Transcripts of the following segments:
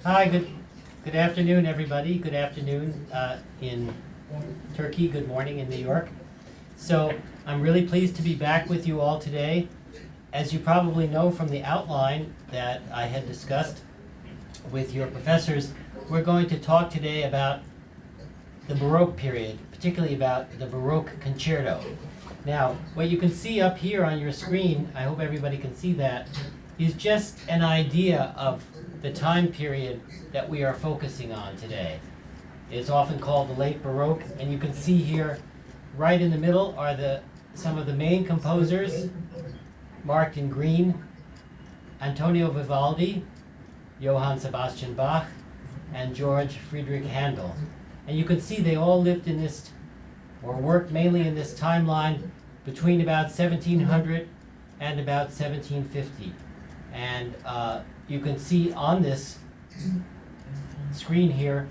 Hi, good afternoon, everybody. Good afternoon in Turkey. Good morning in New York. So I'm really pleased to be back with you all today. As you probably know from the outline that I had discussed with your professors, we're going to talk today about the Baroque period, particularly about the Baroque concerto. Now, what you can see up here on your screen, I hope everybody can see that, is just an idea of the time period that we are focusing on today. It's often called the late Baroque, and you can see here, right in the middle are some of the main composers, marked in green: Antonio Vivaldi, Johann Sebastian Bach, and George Friedrich Handel. And you can see they all lived in this, or worked mainly in this timeline between about 1700 and about 1750. And you can see on this screen here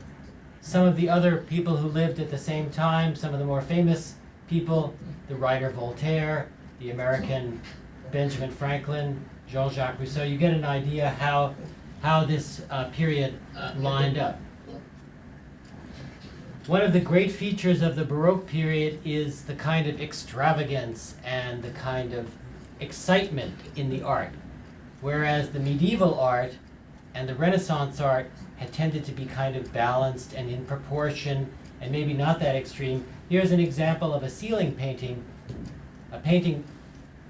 some of the other people who lived at the same time, some of the more famous people, the writer Voltaire, the American Benjamin Franklin, Jean-Jacques Rousseau. You get an idea how this period lined up. One of the great features of the Baroque period is the kind of extravagance and the kind of excitement in the art. Whereas the medieval art and the Renaissance art had tended to be kind of balanced and in proportion and maybe not that extreme. Here's an example of a ceiling painting, a painting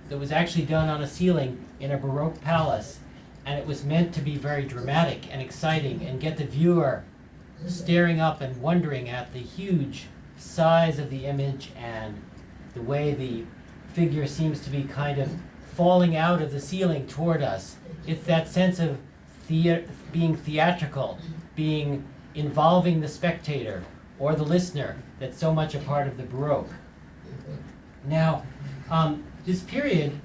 that was actually done on a ceiling in a Baroque palace, and it was meant to be very dramatic and exciting and get the viewer staring up and wondering at the huge size of the image and the way the figure seems to be kind of falling out of the ceiling toward us. It's that sense of being theatrical, being involving the spectator or the listener that's so much a part of the Baroque. Now, this period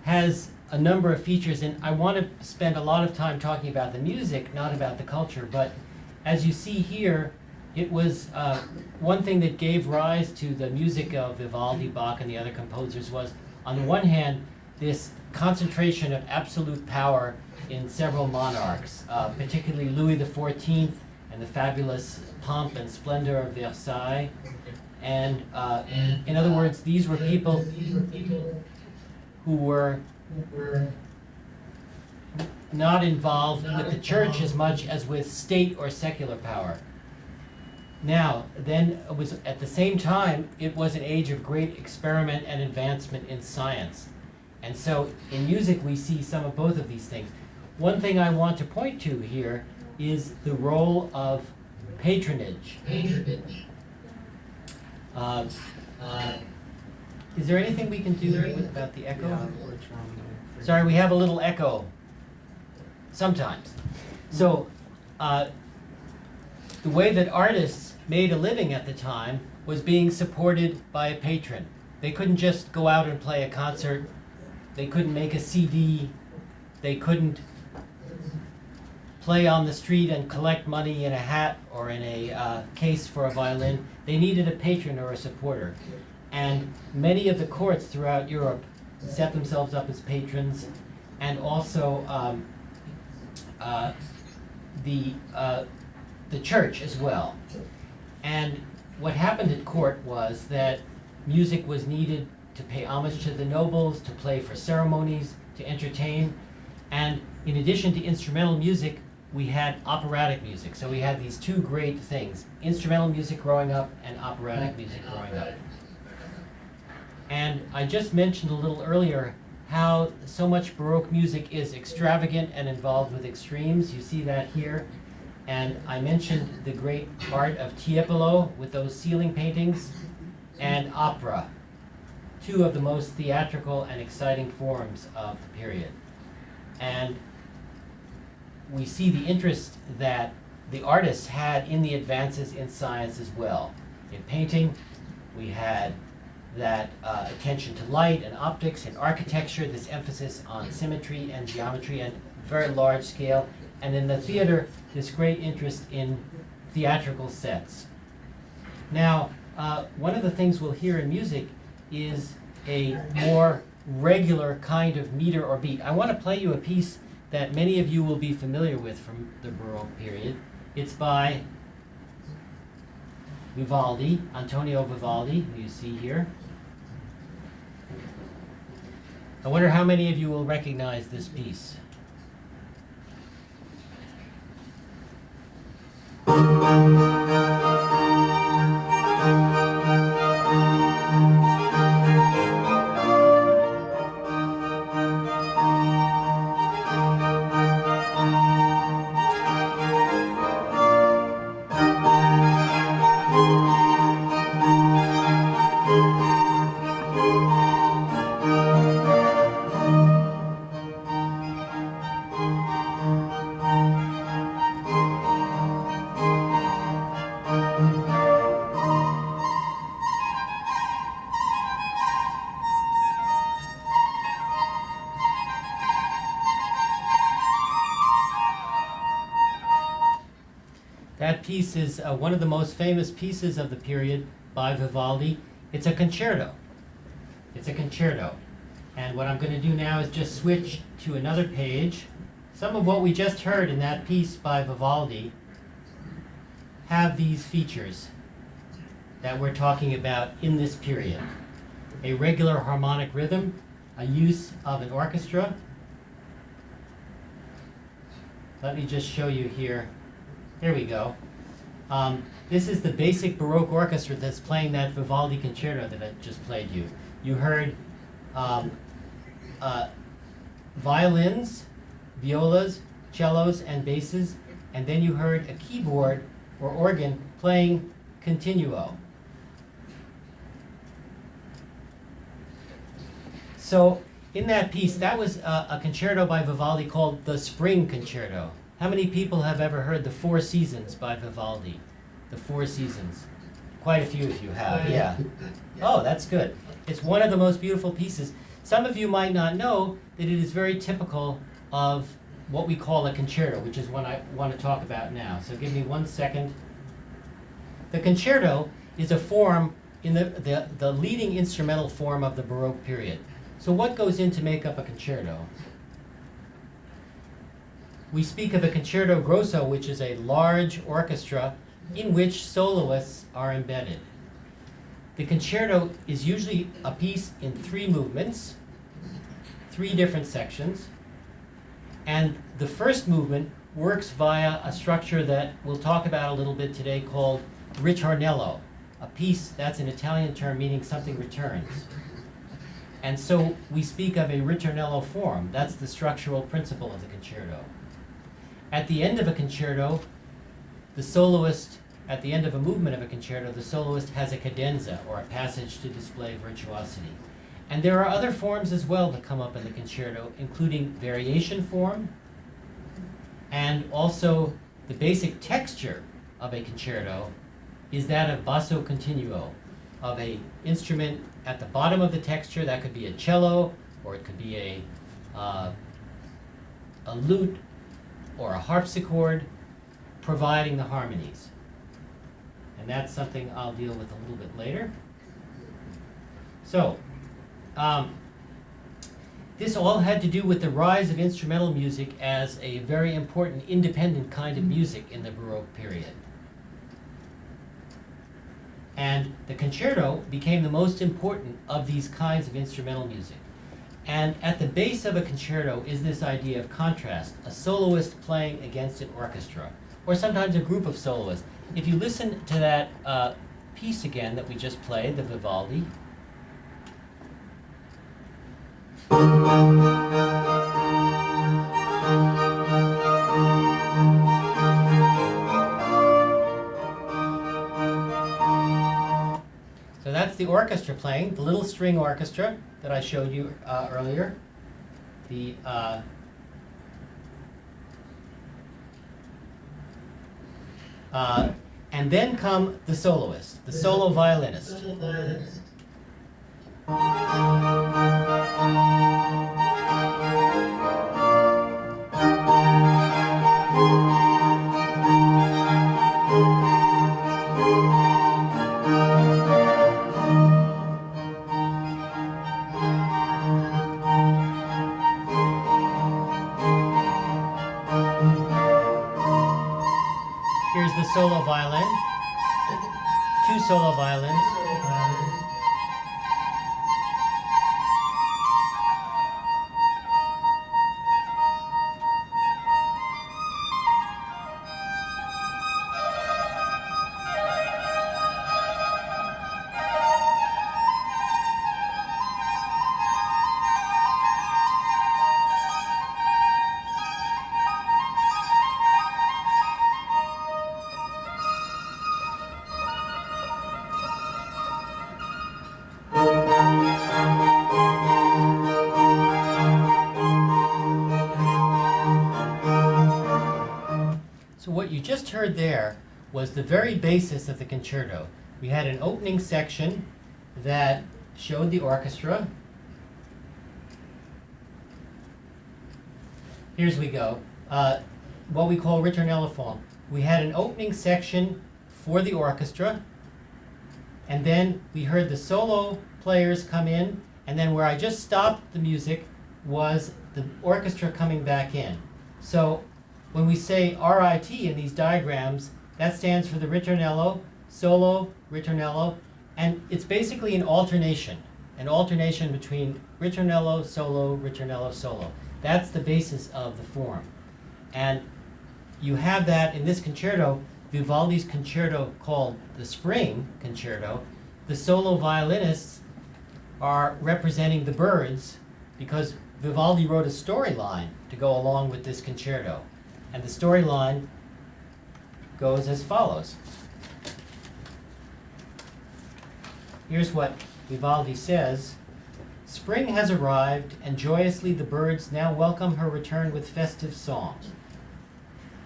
has a number of features, and I want to spend a lot of time talking about the music, not about the culture, but as you see here, it was one thing that gave rise to the music of Vivaldi, Bach, and the other composers was, on the one hand, this concentration of absolute power in several monarchs, particularly Louis XIV and the fabulous pomp and splendor of Versailles. And in other words, these were people who were not involved with the church as much as with state or secular power. Now, then, it was at the same time, it was an age of great experiment and advancement in science. And so in music we see some of both of these things. One thing I want to point to here is the role of patronage. Is there anything we can do about the echo? Sorry, we have a little echo sometimes. So the way that artists made a living at the time was being supported by a patron. They couldn't just go out and play a concert. They couldn't make a CD. They couldn't play on the street and collect money in a hat or in a case for a violin. They needed a patron or a supporter. And many of the courts throughout Europe set themselves up as patrons, and also the church as well. And what happened at court was that music was needed to pay homage to the nobles, to play for ceremonies, to entertain. And in addition to instrumental music, we had operatic music. So we had these two great things: instrumental music growing up and operatic music growing up. And I just mentioned a little earlier how so much Baroque music is extravagant and involved with extremes. You see that here. And I mentioned the great art of Tiepolo with those ceiling paintings, and opera, two of the most theatrical and exciting forms of the period. And we see the interest that the artists had in the advances in science as well. In painting, we had that attention to light and optics. In architecture, this emphasis on symmetry and geometry and very large scale. And in the theater, this great interest in theatrical sets. Now, one of the things we'll hear in music is a more regular kind of meter or beat. I want to play you a piece that many of you will be familiar with from the Baroque period. It's by Vivaldi, Antonio Vivaldi, who you see here. I wonder how many of you will recognize this piece. That piece is one of the most famous pieces of the period by Vivaldi. It's a concerto. It's a concerto. And what I'm going to do now is just switch to another page. Some of what we just heard in that piece by Vivaldi have these features that we're talking about in this period. A regular harmonic rhythm, a use of an orchestra. Let me just show you here. Here we go. This is the basic Baroque orchestra that's playing that Vivaldi concerto that I just played you. You heard violins, violas, cellos, and basses, and then you heard a keyboard or organ playing continuo. So in that piece, that was a concerto by Vivaldi called the Spring Concerto. How many people have ever heard the Four Seasons by Vivaldi? The Four Seasons. Quite a few of you have, yeah. Oh, that's good. It's one of the most beautiful pieces. Some of you might not know that it is very typical of what we call a concerto, which is what I want to talk about now. So give me 1 second. The concerto is a form in the leading instrumental form of the Baroque period. So what goes in to make up a concerto? We speak of a concerto grosso, which is a large orchestra in which soloists are embedded. The concerto is usually a piece in 3 movements, 3 different sections, and the first movement works via a structure that we'll talk about a little bit today called ritornello, a piece that's an Italian term meaning something returns. And so we speak of a ritornello form. That's the structural principle of the concerto. At the end of a concerto, the soloist, at the end of a movement of a concerto, the soloist has a cadenza, or a passage to display virtuosity. And there are other forms as well that come up in the concerto, including variation form, and also the basic texture of a concerto is that of basso continuo, of a instrument at the bottom of the texture. That could be a cello, or it could be a lute, or a harpsichord, providing the harmonies. And that's something I'll deal with a little bit later. So, this all had to do with the rise of instrumental music as a very important independent kind of music in the Baroque period. And the concerto became the most important of these kinds of instrumental music. And at the base of a concerto is this idea of contrast, a soloist playing against an orchestra, or sometimes a group of soloists. If you listen to that piece again that we just played, the Vivaldi, so that's the orchestra playing, the little string orchestra that I showed you earlier. And then come the soloist, the solo violinist. Here's the solo violin, two solo violins. So what you just heard there was the very basis of the concerto. We had an opening section that showed the orchestra. Here's we go. What we call ritornello form. We had an opening section for the orchestra, and then we heard the solo players come in, and then where I just stopped the music was the orchestra coming back in. So when we say RIT in these diagrams, that stands for the ritornello, solo, ritornello, and it's basically an alternation between ritornello, solo, solo. That's the basis of the form. And you have that in this concerto, Vivaldi's concerto called the Spring Concerto. The solo violinists are representing the birds because Vivaldi wrote a storyline to go along with this concerto. And the storyline goes as follows. Here's what Vivaldi says. Spring has arrived, and joyously the birds now welcome her return with festive song.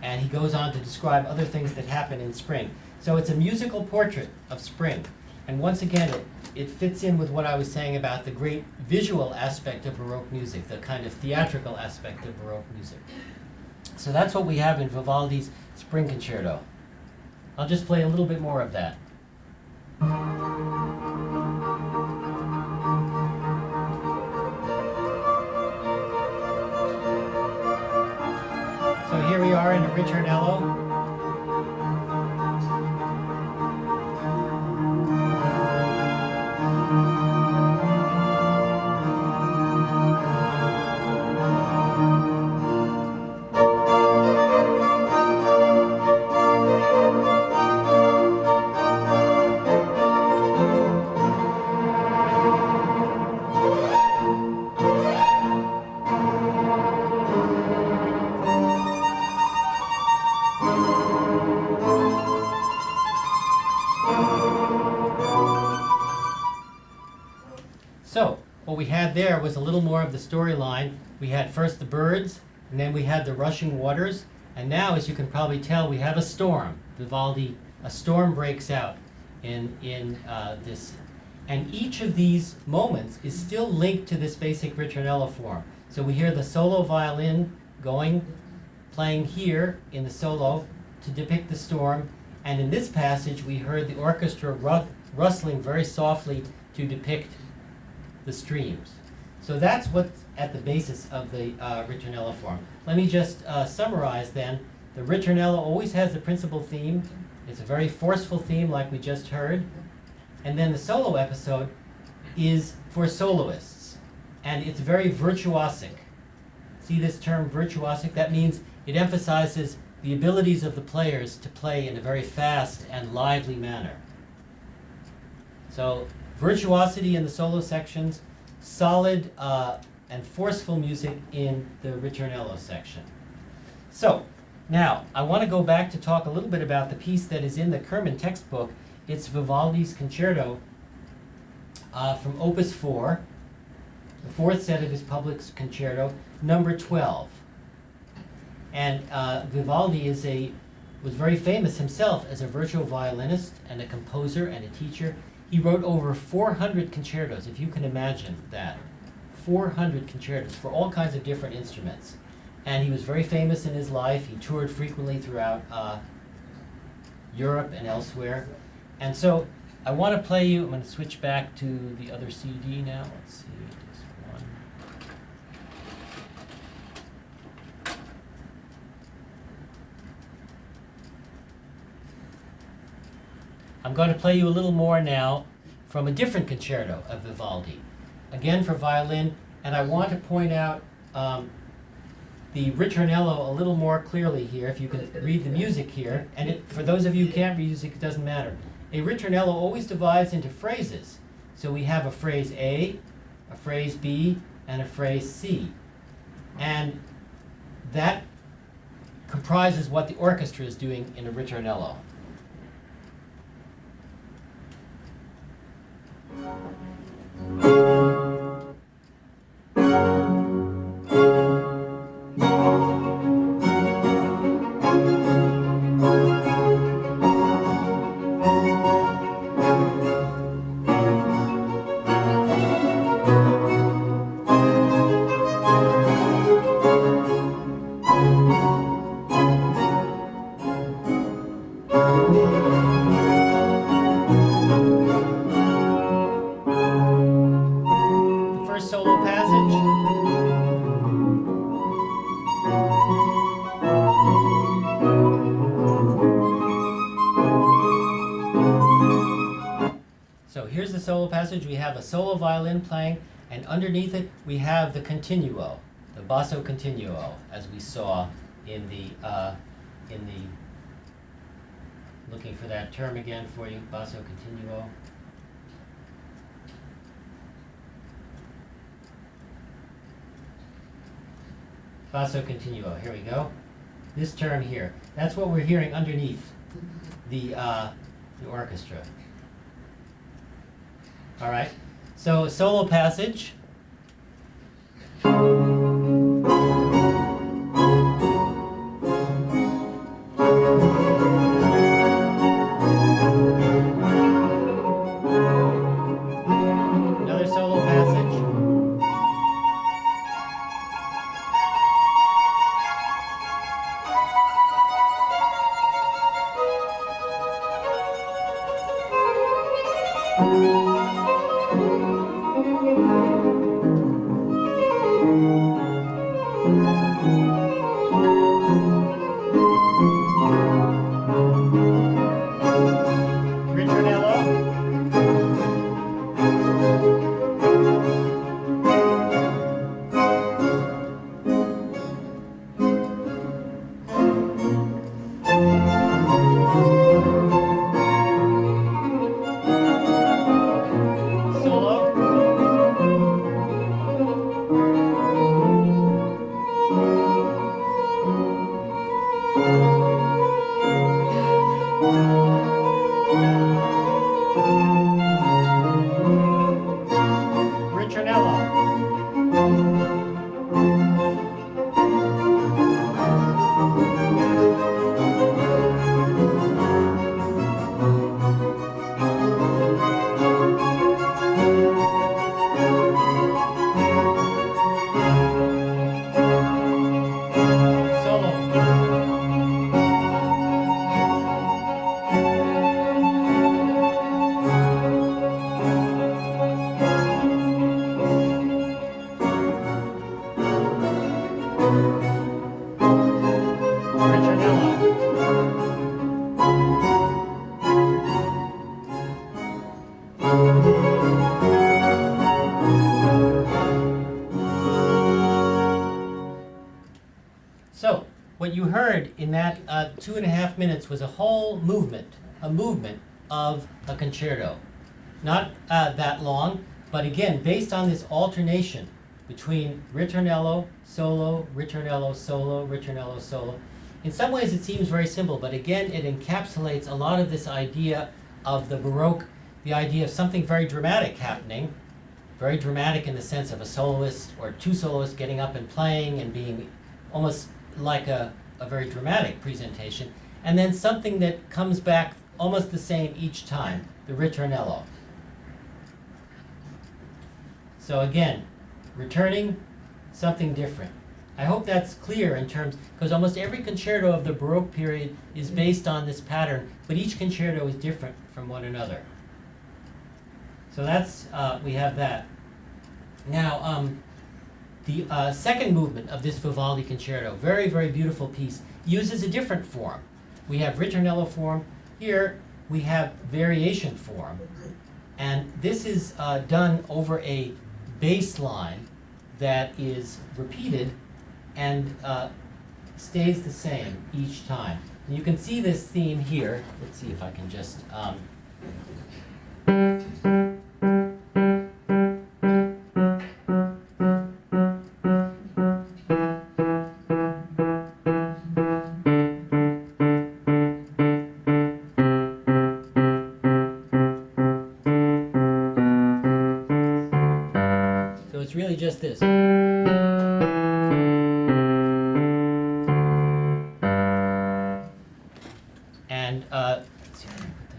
And he goes on to describe other things that happen in spring. So it's a musical portrait of spring. And once again, it fits in with what I was saying about the great visual aspect of Baroque music, the kind of theatrical aspect of Baroque music. So that's what we have in Vivaldi's Spring Concerto. I'll just play a little bit more of that. So here we are in a ritornello. So what we had there was a little more of the storyline. We had first the birds, and then we had the rushing waters, and now, as you can probably tell, we have a storm. Vivaldi, a storm breaks out in this. And each of these moments is still linked to this basic ritornello form. So we hear the solo violin playing here in the solo to depict the storm, and in this passage we heard the orchestra rustling very softly to depict the streams. So that's what's at the basis of the ritornello form. Let me just summarize then. The ritornello always has the principal theme. It's a very forceful theme like we just heard. And then the solo episode is for soloists. And it's very virtuosic. See this term virtuosic? That means it emphasizes the abilities of the players to play in a very fast and lively manner. So virtuosity in the solo sections, solid and forceful music in the ritornello section. So now I want to go back to talk a little bit about the piece that is in the Kerman textbook. It's Vivaldi's concerto from Opus 4, the fourth set of his public concerto, number 12. And Vivaldi was very famous himself as a virtual violinist and a composer and a teacher. He wrote over 400 concertos, if you can imagine that. 400 concertos for all kinds of different instruments. And he was very famous in his life. He toured frequently throughout Europe and elsewhere. And so I want to play you, I'm going to switch back to the other CD now. Let's see, this one. I'm going to play you a little more now from a different concerto of Vivaldi, again for violin, and I want to point out the ritornello a little more clearly here, if you can read the music here, and for those of you who can't read music, it doesn't matter. A ritornello always divides into phrases. So we have a phrase A, a phrase B, and a phrase C. And that comprises what the orchestra is doing in a ritornello. Here's the solo passage. We have a solo violin playing, and underneath it we have the continuo, the basso continuo, as we saw in the looking for that term again for you, basso continuo. Basso continuo. Here we go. This term here. That's what we're hearing underneath the orchestra. All right, so a solo passage. Another solo passage. So, what you heard in that 2.5 minutes was a whole movement, of a concerto. Not that long, but again, based on this alternation between ritornello, solo, ritornello, solo, ritornello, solo. In some ways it seems very simple, but again, it encapsulates a lot of this idea of the Baroque, the idea of something very dramatic happening, very dramatic in the sense of a soloist or two soloists getting up and playing and being almost like a very dramatic presentation, and then something that comes back almost the same each time, the ritornello. So again, returning something different. I hope that's clear in terms, because almost every concerto of the Baroque period is based on this pattern, but each concerto is different from one another. So that's, we have that. Now, the second movement of this Vivaldi concerto, very, very beautiful piece, uses a different form. We have ritornello form. Here, we have variation form. And this is done over a baseline that is repeated and stays the same each time. And you can see this theme here. Let's see if I can just so it's really just this. And let's see if I can put that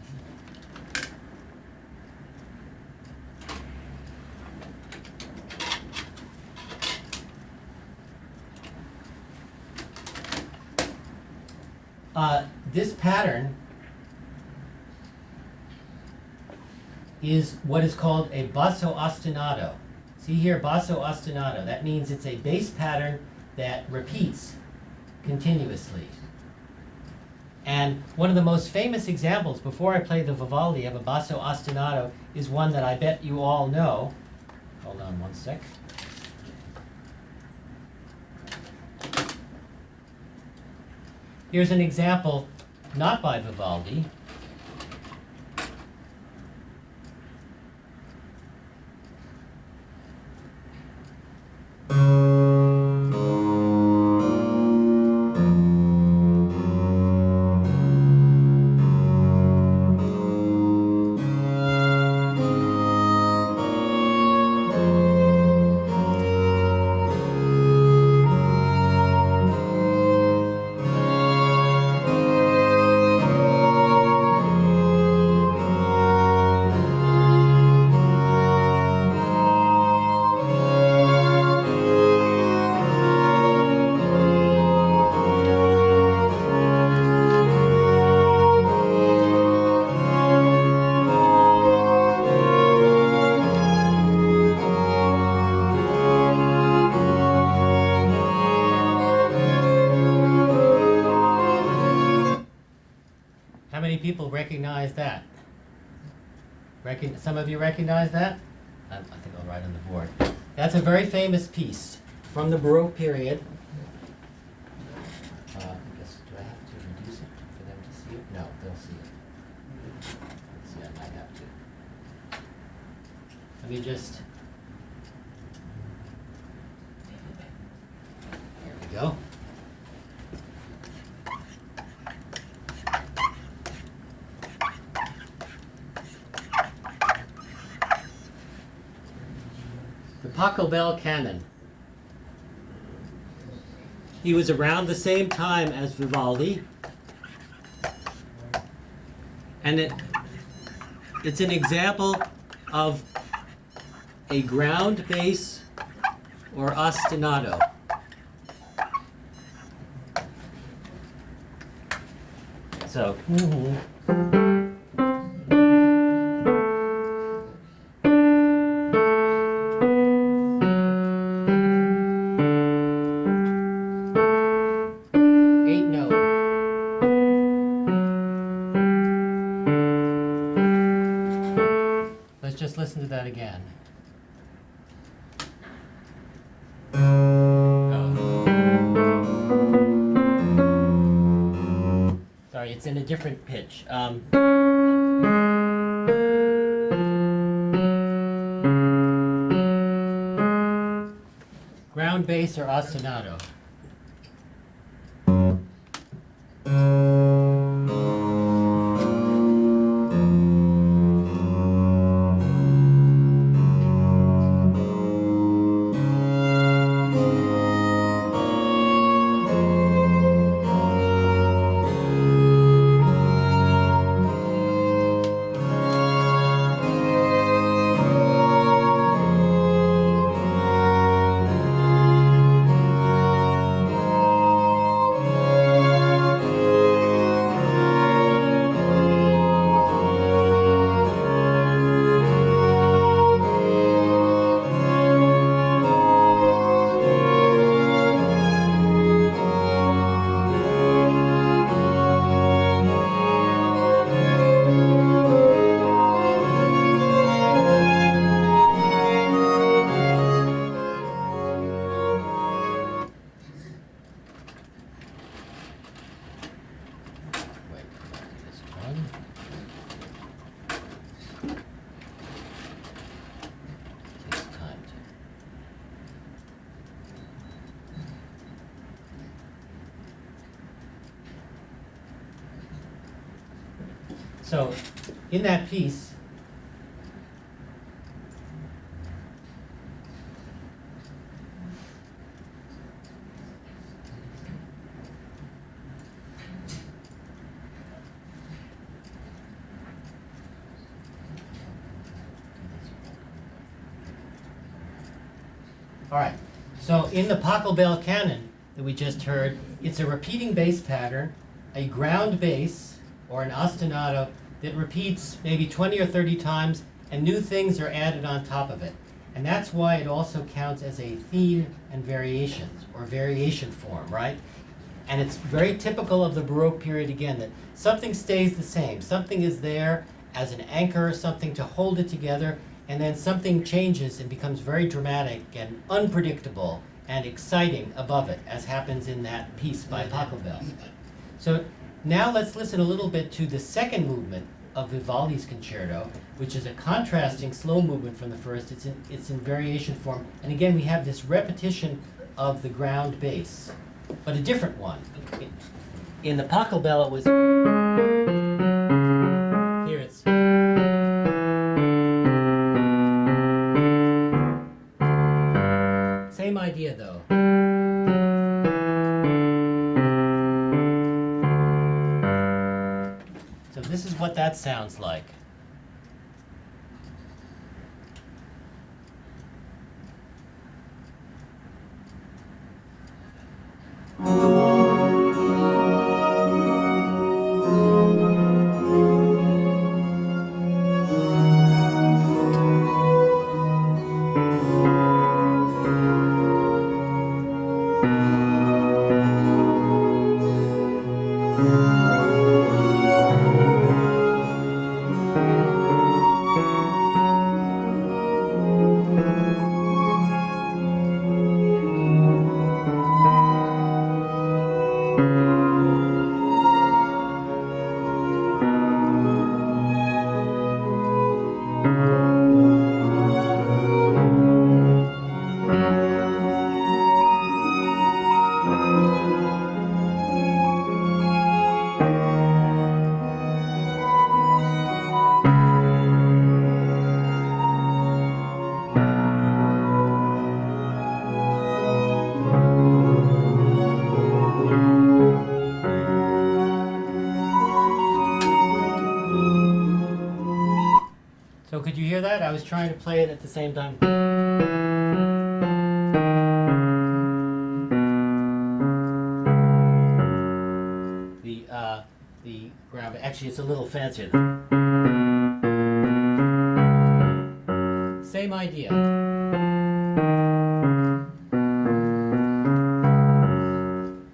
in. This pattern is what is called a basso ostinato. See here, basso ostinato. That means it's a bass pattern that repeats continuously. And one of the most famous examples, before I play the Vivaldi, of a basso ostinato is one that I bet you all know. Hold on one sec. Here's an example, not by Vivaldi. How many people recognize that? Some of you recognize that? I think I'll write on the board. That's a very famous piece from the Baroque period. I guess, do I have to reduce it for them to see it? No, they'll see it. Let's see, I might have to. Let me just, here we go. The Pachelbel canon. He was around the same time as Vivaldi, and it's an example of a ground bass or ostinato. So. Just listen to that again. Oh. Sorry, it's in a different pitch. Ground bass or ostinato. So in that piece, all right, so in the Pachelbel canon that we just heard, it's a repeating bass pattern, a ground bass, or an ostinato, that repeats maybe 20 or 30 times, and new things are added on top of it. And that's why it also counts as a theme and variations, or variation form, right? And it's very typical of the Baroque period, again, that something stays the same. Something is there as an anchor, something to hold it together, and then something changes and becomes very dramatic and unpredictable and exciting above it, as happens in that piece by Pachelbel. So now let's listen a little bit to the second movement of Vivaldi's concerto, which is a contrasting slow movement from the first. It's in variation form. And again, we have this repetition of the ground bass, but a different one. In the Pachelbel, it was... Here it's... Same idea, though. So this is what that sounds like. So could you hear that? I was trying to play it at the same time. The ground, actually it's a little fancier. Same idea.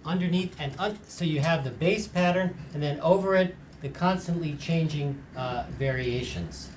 Underneath, and so you have the bass pattern, and then over it, the constantly changing variations.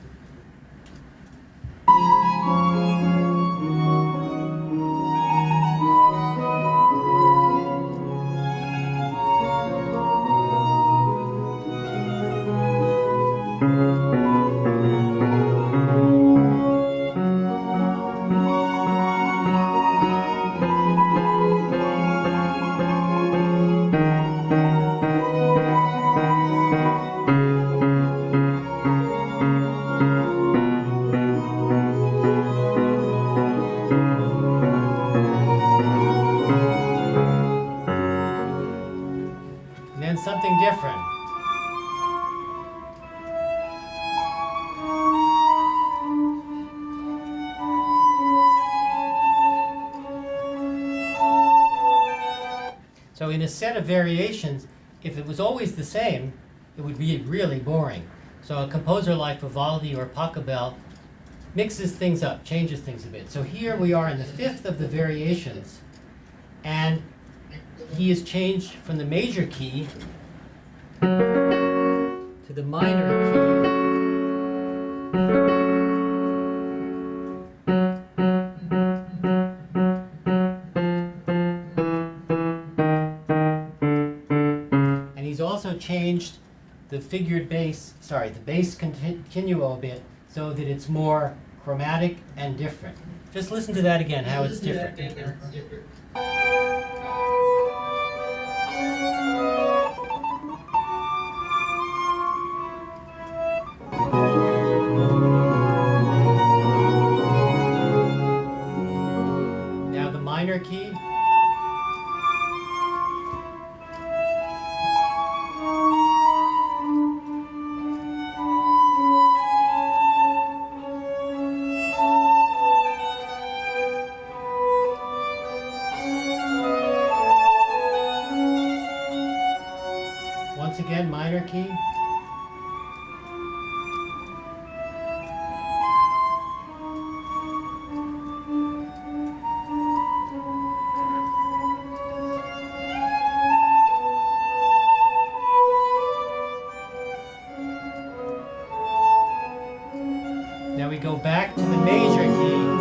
And then something different. So in a set of variations, if it was always the same, it would be really boring. So a composer like Vivaldi or Pachelbel mixes things up, changes things a bit. So here we are in the fifth of the variations, and he is changed from the major key to the minor key. And he's also changed the figured bass, the bass continuo a bit, so that it's more chromatic and different. Just listen to that again, how it's different. Now we go back to the major key.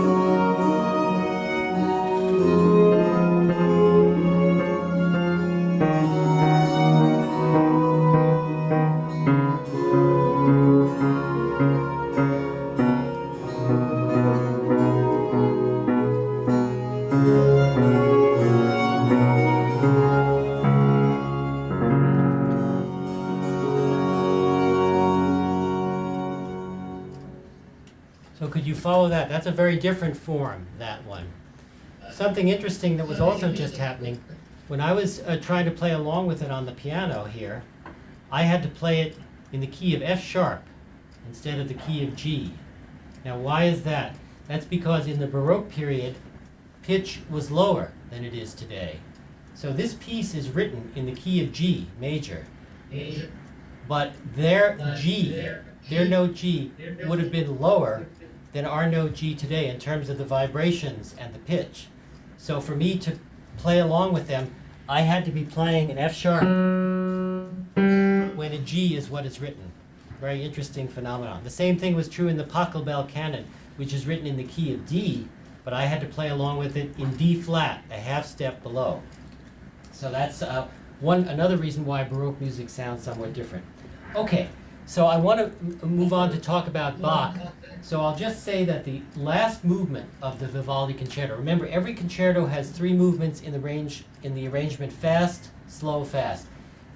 So could you follow that? That's a very different form, that one. Something interesting that was also just happening, when I was trying to play along with it on the piano here, I had to play it in the key of F sharp instead of the key of G. Now why is that? That's because in the Baroque period, pitch was lower than it is today. So this piece is written in the key of G, major. But their G, their note G, would have been lower than our note G today in terms of the vibrations and the pitch. So for me to play along with them, I had to be playing an F sharp when a G is what is written. Very interesting phenomenon. The same thing was true in the Pachelbel canon, which is written in the key of D, but I had to play along with it in D flat, a half step below. So that's another reason why Baroque music sounds somewhat different. Okay, so I want to move on to talk about Bach. So I'll just say that the last movement of the Vivaldi concerto, remember every concerto has 3 movements in the arrangement: fast, slow, fast.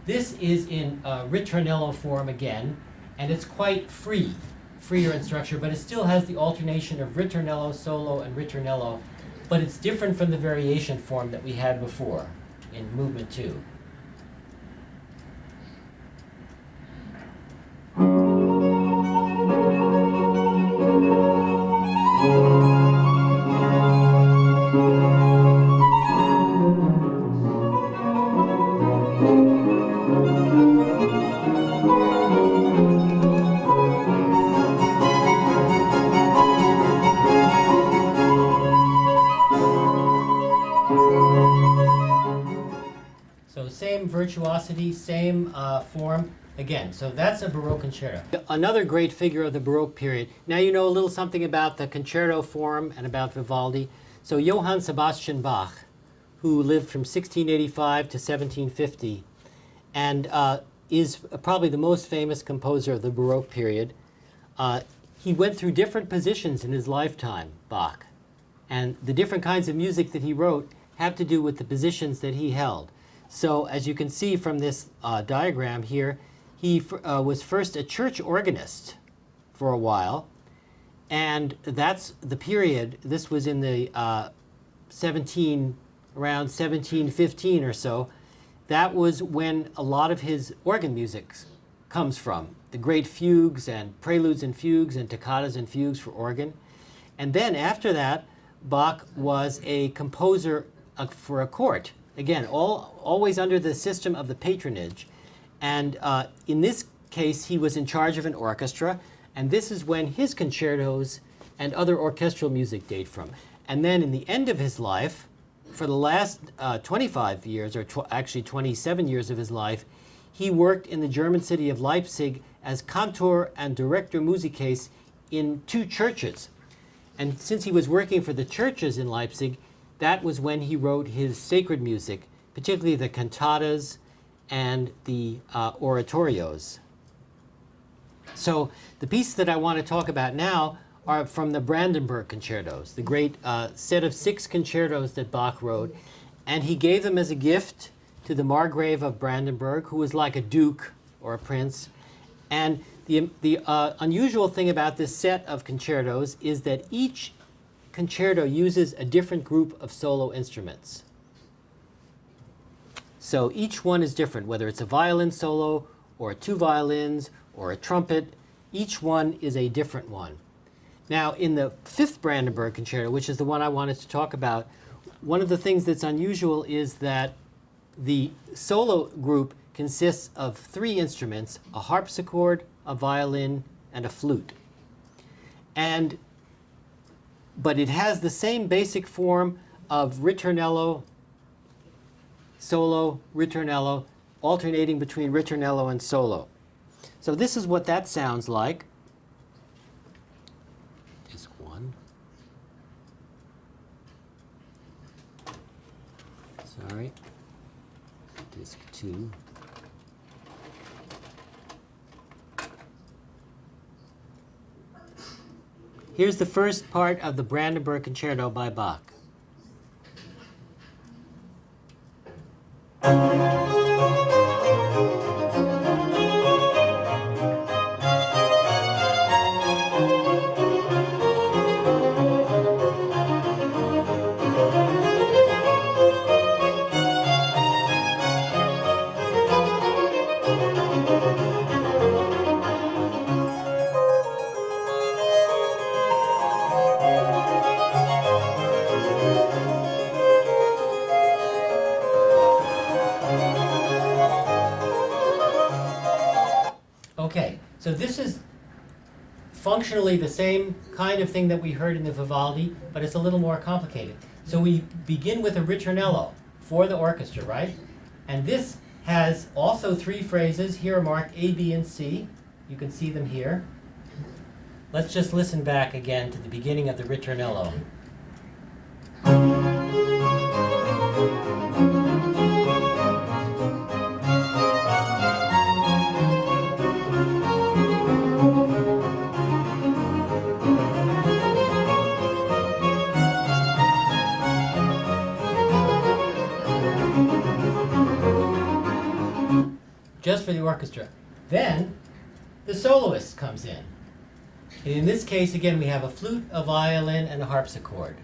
This is in ritornello form again, and it's quite freer in structure, but it still has the alternation of ritornello, solo, and ritornello, but it's different from the variation form that we had before in movement 2. So same virtuosity, same form. Again, so that's a Baroque concerto. Another great figure of the Baroque period. Now you know a little something about the concerto form and about Vivaldi. So Johann Sebastian Bach, who lived from 1685 to 1750, and is probably the most famous composer of the Baroque period. He went through different positions in his lifetime, Bach, and the different kinds of music that he wrote have to do with the positions that he held. So as you can see from this diagram here, he was first a church organist for a while, and that's the period. This was in the around 1715 or so. That was when a lot of his organ music comes from, the great fugues and preludes and fugues and toccatas and fugues for organ. And then after that, Bach was a composer for a court. Again, always under the system of the patronage. And in this case, he was in charge of an orchestra, and this is when his concertos and other orchestral music date from. And then in the end of his life, for the last 25 years, or actually 27 years of his life, he worked in the German city of Leipzig as cantor and director musicae in 2 churches. And since he was working for the churches in Leipzig, that was when he wrote his sacred music, particularly the cantatas and the oratorios. So the pieces that I want to talk about now are from the Brandenburg concertos, the great set of 6 concertos that Bach wrote. And he gave them as a gift to the Margrave of Brandenburg, who was like a duke or a prince. And the unusual thing about this set of concertos is that each concerto uses a different group of solo instruments. So each one is different, whether it's a violin solo or 2 violins or a trumpet, each one is a different one. Now in the 5th Brandenburg concerto, which is the one I wanted to talk about, one of the things that's unusual is that the solo group consists of 3 instruments, a harpsichord, a violin, and a flute. But it has the same basic form of ritornello, solo, ritornello, alternating between ritornello and solo. So this is what that sounds like. Sorry. Disc 2. Here's the first part of the Brandenburg Concerto by Bach. Okay, so this is functionally the same kind of thing that we heard in the Vivaldi, but it's a little more complicated. So we begin with a ritornello for the orchestra, right? And this has also 3 phrases. Here are marked A, B, and C. You can see them here. Let's just listen back again to the beginning of the ritornello. Just for the orchestra. Then the soloist comes in. And in this case, again, we have a flute, a violin, and a harpsichord.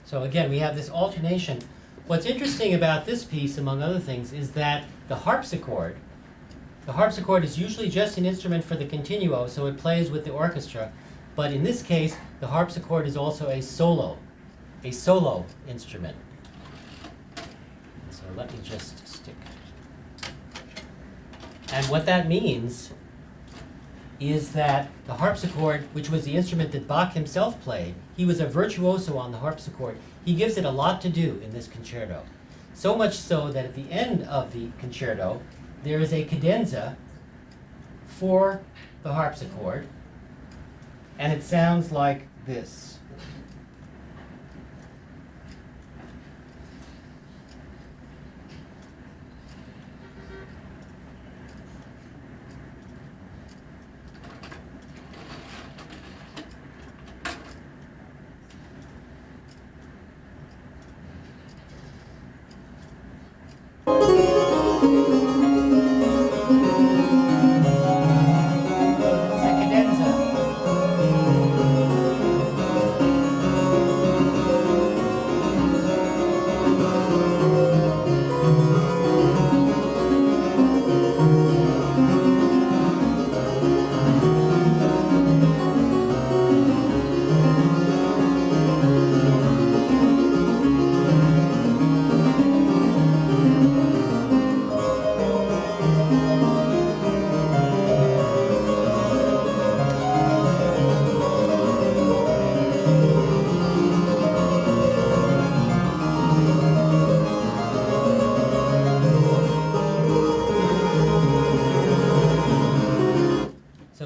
So again, we have this alternation. What's interesting about this piece, among other things, is that the harpsichord is usually just an instrument for the continuo, so it plays with the orchestra. But in this case, the harpsichord is also a solo instrument. So let me just stick. And what that means is that the harpsichord, which was the instrument that Bach himself played, he was a virtuoso on the harpsichord. He gives it a lot to do in this concerto. So much so that at the end of the concerto, there is a cadenza for the harpsichord, and it sounds like this.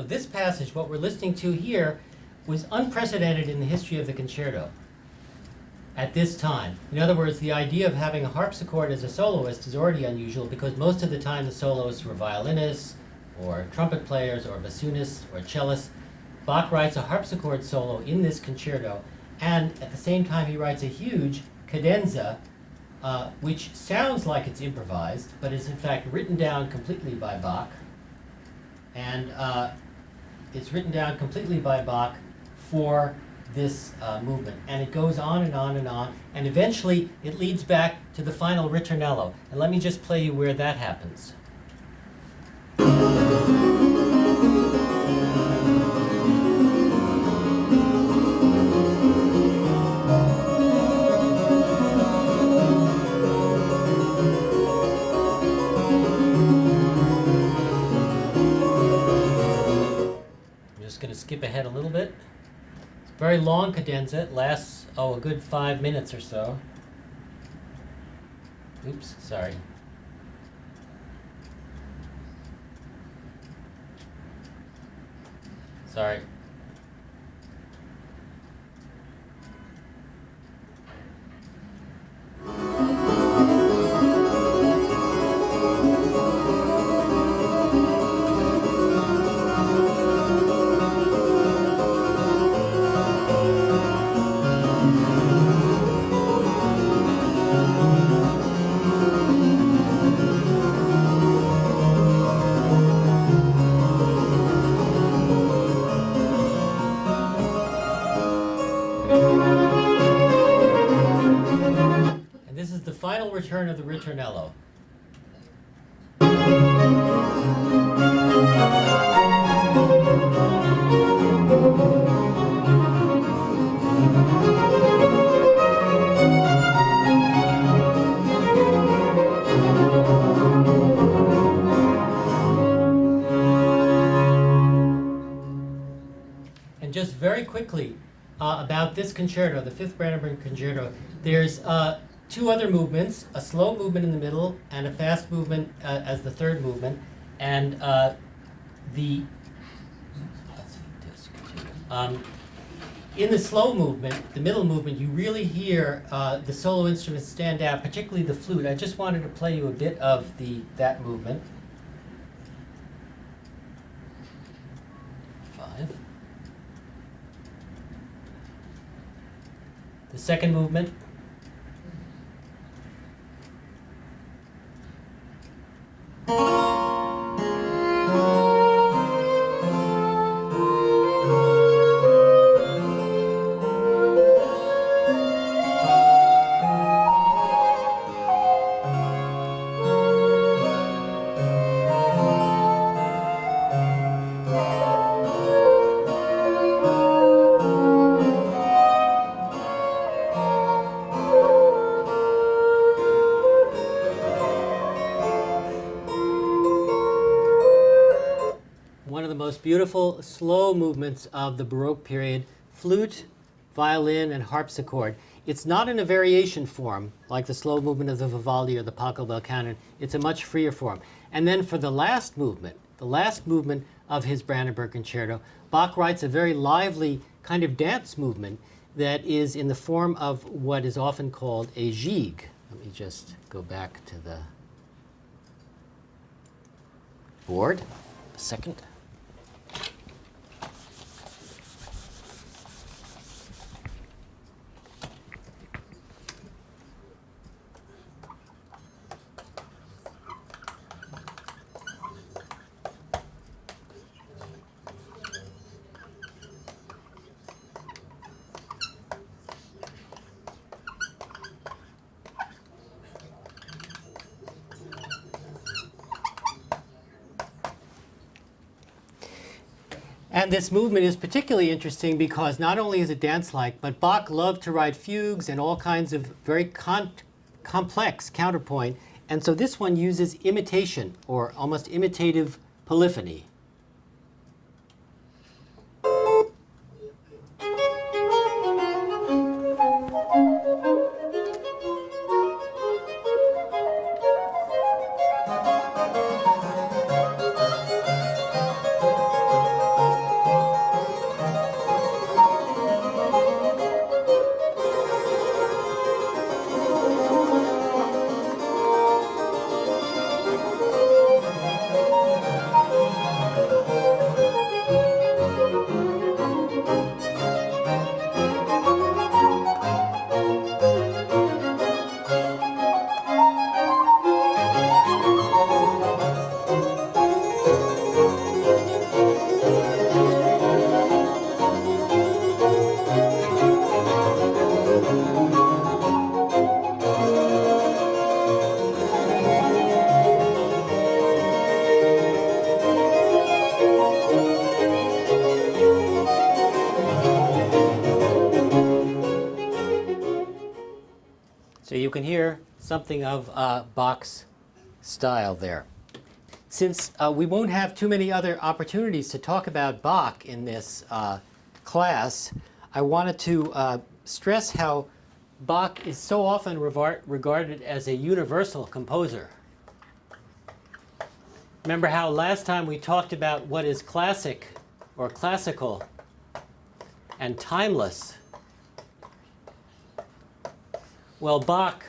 This passage, what we're listening to here, was unprecedented in the history of the concerto at this time. In other words, the idea of having a harpsichord as a soloist is already unusual because most of the time the soloists were violinists or trumpet players or bassoonists or cellists. Bach writes a harpsichord solo in this concerto, and at the same time he writes a huge cadenza which sounds like it's improvised, but is in fact written down completely by Bach. And it's written down completely by Bach for this movement. And it goes on and on and on, and eventually it leads back to the final ritornello. And let me just play you where that happens. Going to skip ahead a little bit. It's a very long cadenza. It lasts, a good 5 minutes or so. Oops, sorry. Sorry. This is the final return of the ritornello. And just very quickly about this concerto, the Fifth Brandenburg Concerto, there's two other movements, a slow movement in the middle and a fast movement as the third movement. And in the slow movement, the middle movement, you really hear the solo instruments stand out, particularly the flute. I just wanted to play you a bit of that movement. 5. The second movement. One of the most beautiful slow movements of the Baroque period, flute, violin, and harpsichord. It's not in a variation form like the slow movement of the Vivaldi or the Pachelbel canon. It's a much freer form. And then for the last movement of his Brandenburg Concerto, Bach writes a very lively kind of dance movement that is in the form of what is often called a gigue. Let me just go back to the board a second. And this movement is particularly interesting because not only is it dance-like, but Bach loved to write fugues and all kinds of very complex counterpoint. And so this one uses imitation or almost imitative polyphony. you can hear something of Bach's style there. Since we won't have too many other opportunities to talk about Bach in this class, I wanted to stress how Bach is so often regarded as a universal composer. Remember how last time we talked about what is classic or classical and timeless? Well, Bach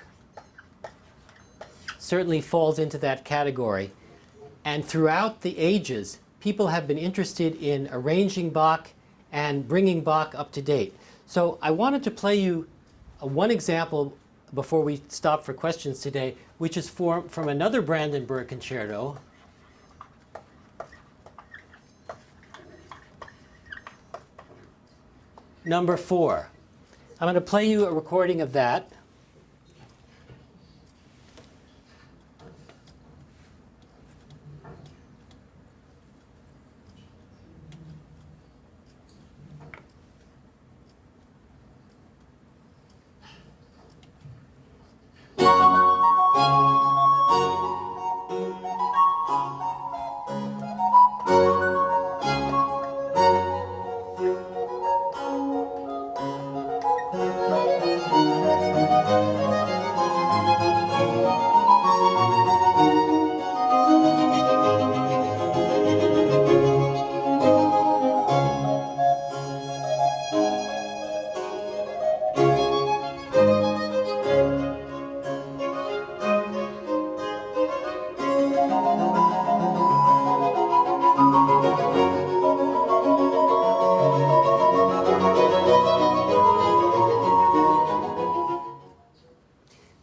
certainly falls into that category. And throughout the ages, people have been interested in arranging Bach and bringing Bach up to date. So I wanted to play you one example before we stop for questions today, which is from another Brandenburg concerto. Number 4. I'm going to play you a recording of that.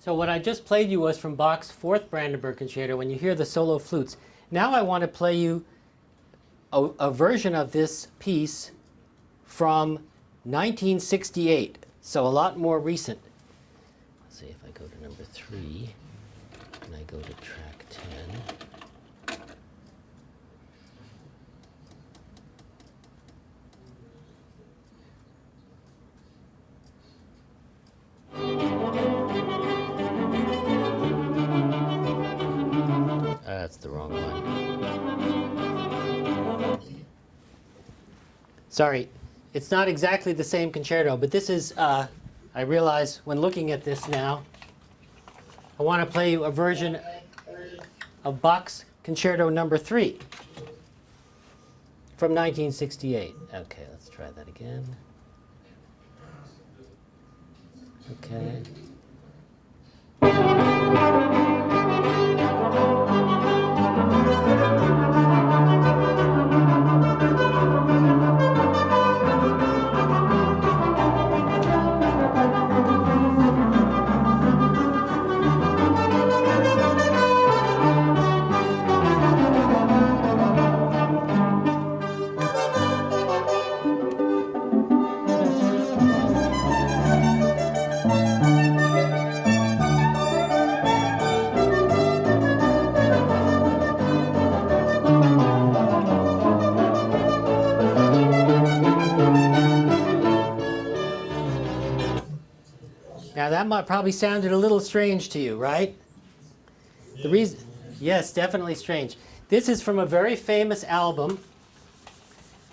So what I just played you was from Bach's 4th Brandenburg Concerto when you hear the solo flutes. Now I want to play you a version of this piece from 1968, so a lot more recent. Let's see if I go to number 3 and I go to track 10. That's the wrong one. Sorry, it's not exactly the same concerto, but this is, I realize when looking at this now, I want to play you a version of Bach's Concerto Number 3 from 1968. Okay, let's try that again. Okay. Now that might probably sounded a little strange to you, right? The reason, yes, definitely strange. This is from a very famous album.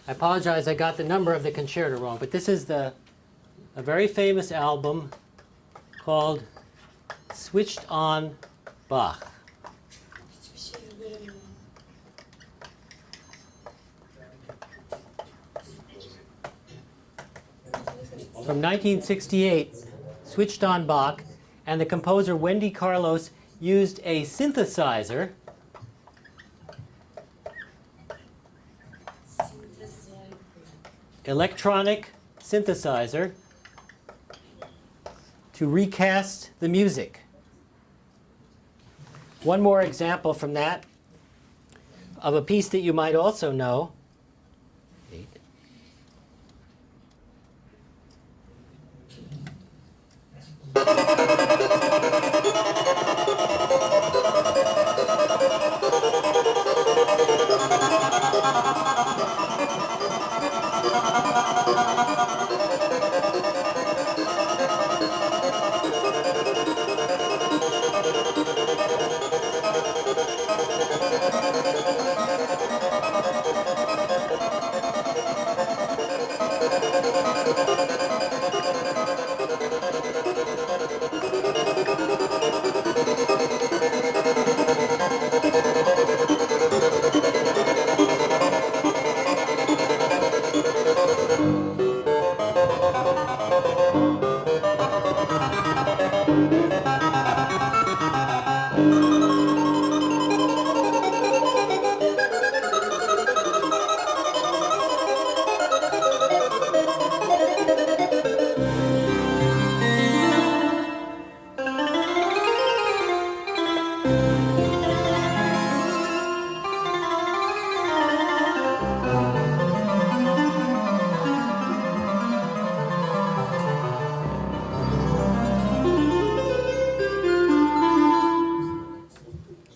I apologize, I got the number of the concerto wrong, but this is a very famous album called Switched on Bach. From 1968. Switched on Bach, and the composer Wendy Carlos used a synthesizer electronic synthesizer to recast the music. One more example from that of a piece that you might also know.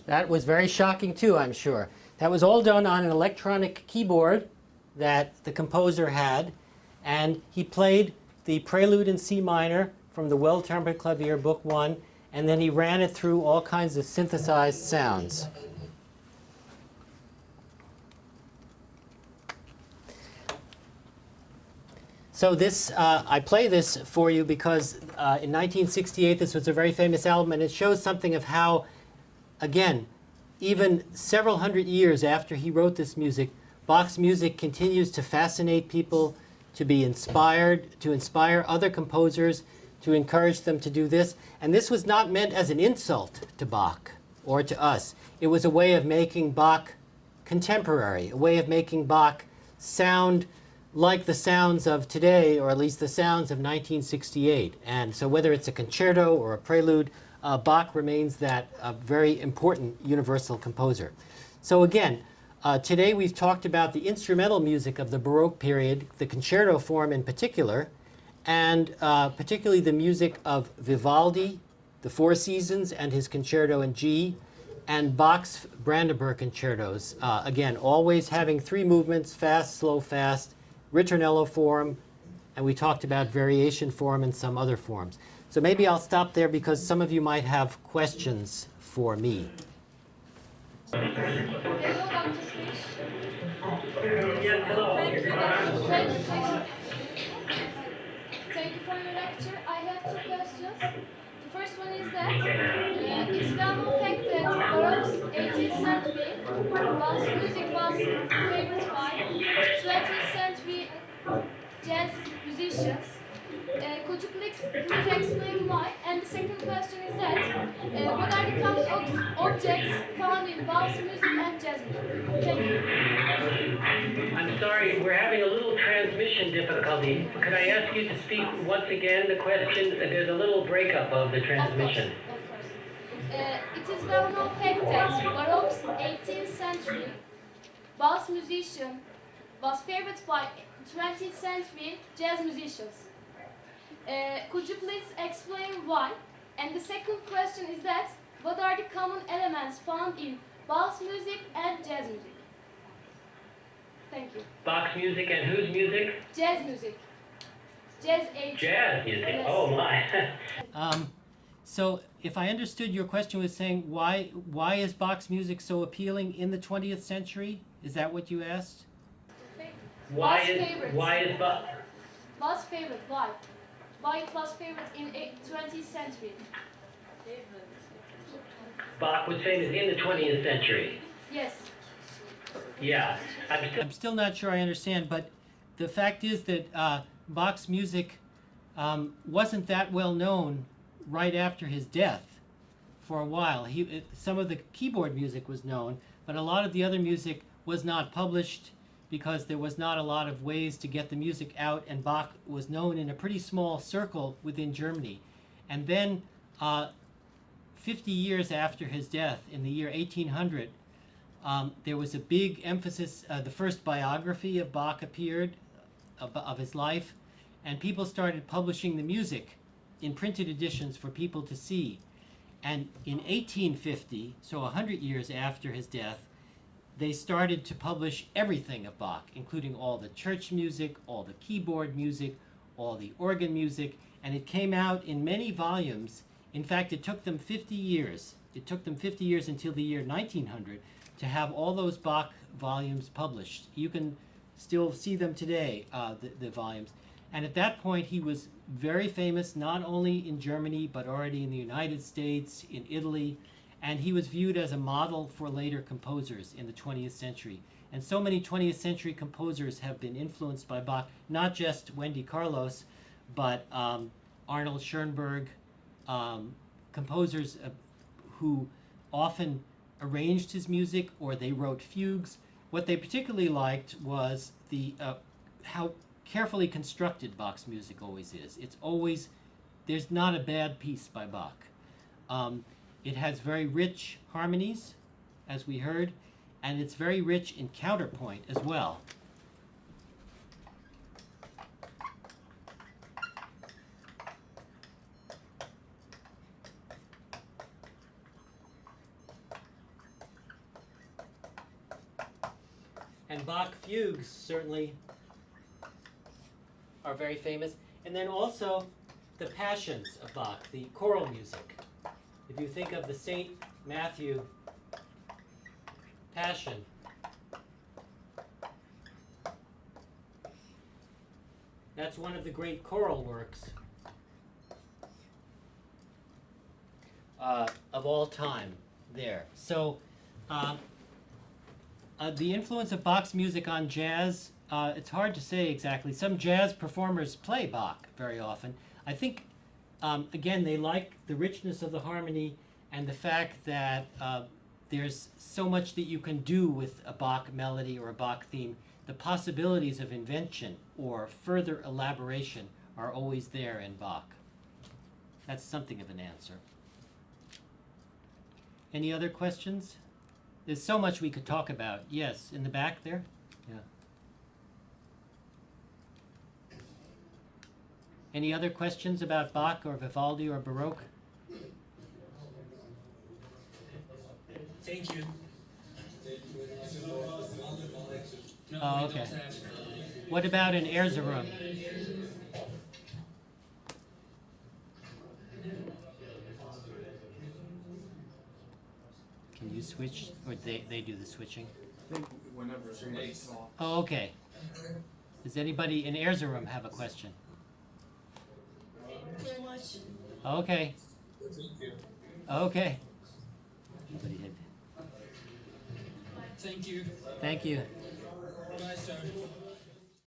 That was very shocking too, I'm sure. That was all done on an electronic keyboard that the composer had, and he played the Prelude in C minor from the Well-Tempered Clavier, Book 1, and then he ran it through all kinds of synthesized sounds. So this, I play this for you because in 1968 this was a very famous album, and it shows something of how, again, even several hundred years after he wrote this music, Bach's music continues to fascinate people, to be inspired, to inspire other composers, to encourage them to do this. And this was not meant as an insult to Bach or to us. It was a way of making Bach contemporary, a way of making Bach sound like the sounds of today, or at least the sounds of 1968. And so whether it's a concerto or a prelude, Bach remains that very important universal composer. So again, today we've talked about the instrumental music of the Baroque period, the concerto form in particular, and particularly the music of Vivaldi, the Four Seasons and his concerto in G, and Bach's Brandenburg concertos. Again, always having three movements, fast, slow, fast, ritornello form, and we talked about variation form and some other forms. So maybe I'll stop there because some of you might have questions for me. Hello, Dr. Fish. Yes, hello. Thank you for your lecture. I have two questions. The first one is that it's well-known fact that Baroque's 18th century Bach's music was favored by 20th century jazz musicians. Could you please explain why? And the second question is that what are the common objects found in Bach's music and jazz music? Thank you. I'm sorry, we're having a little transmission difficulty. Could I ask you to speak once again the question? There's a little breakup of the transmission. Of course. It is well-known fact that Baroque's 18th century Bach's musician was favored by 20th century jazz musicians. Could you please explain why? And the second question is that what are the common elements found in Bach's music and jazz music? Thank you. Bach's music and whose music? Jazz music. Jazz age. Jazz music. Yes. Oh my. So if I understood, your question was saying why is Bach's music so appealing in the 20th century? Is that what you asked? Why Bach's is Bach? Bach's favorite. Why? Why it was favorite in 20th century? Bach was famous in the 20th century. Yes. Yeah. I'm still not sure I understand, but the fact is that Bach's music wasn't that well known right after his death for a while. Some of the keyboard music was known, but a lot of the other music was not published because there was not a lot of ways to get the music out, and Bach was known in a pretty small circle within Germany. And then 50 years after his death, in the year 1800, there was a big emphasis, the first biography of Bach appeared, of his life, and people started publishing the music in printed editions for people to see. And in 1850, so 100 years after his death, they started to publish everything of Bach, including all the church music, all the keyboard music, all the organ music, and it came out in many volumes. In fact, it took them 50 years. It took them 50 years until the year 1900 to have all those Bach volumes published. You can still see them today, the volumes. And at that point, he was very famous, not only in Germany, but already in the United States, in Italy, and he was viewed as a model for later composers in the 20th century. And so many 20th century composers have been influenced by Bach, not just Wendy Carlos, but Arnold Schoenberg, composers who often arranged his music or they wrote fugues. What they particularly liked was the how carefully constructed Bach's music always is. It's always, there's not a bad piece by Bach. It has very rich harmonies, as we heard, and it's very rich in counterpoint as well. And Bach fugues certainly are very famous. And then also the passions of Bach, the choral music. If you think of the St. Matthew Passion, that's one of the great choral works of all time there. So the influence of Bach's music on jazz, it's hard to say exactly. Some jazz performers play Bach very often. I think, again, they like the richness of the harmony and the fact that there's so much that you can do with a Bach melody or a Bach theme. The possibilities of invention or further elaboration are always there in Bach. That's something of an answer. Any other questions? There's so much we could talk about. Yes, in the back there? Yeah. Any other questions about Bach or Vivaldi or Baroque? Thank you. No, Oh, we okay. don't have. What about in Erzurum? Can you switch, or they do the switching? I think whenever somebody talks. Oh, okay. Does anybody in Erzurum have a question? So much. Okay. Okay. Nobody did. Thank you. Thank you. Bye, sir.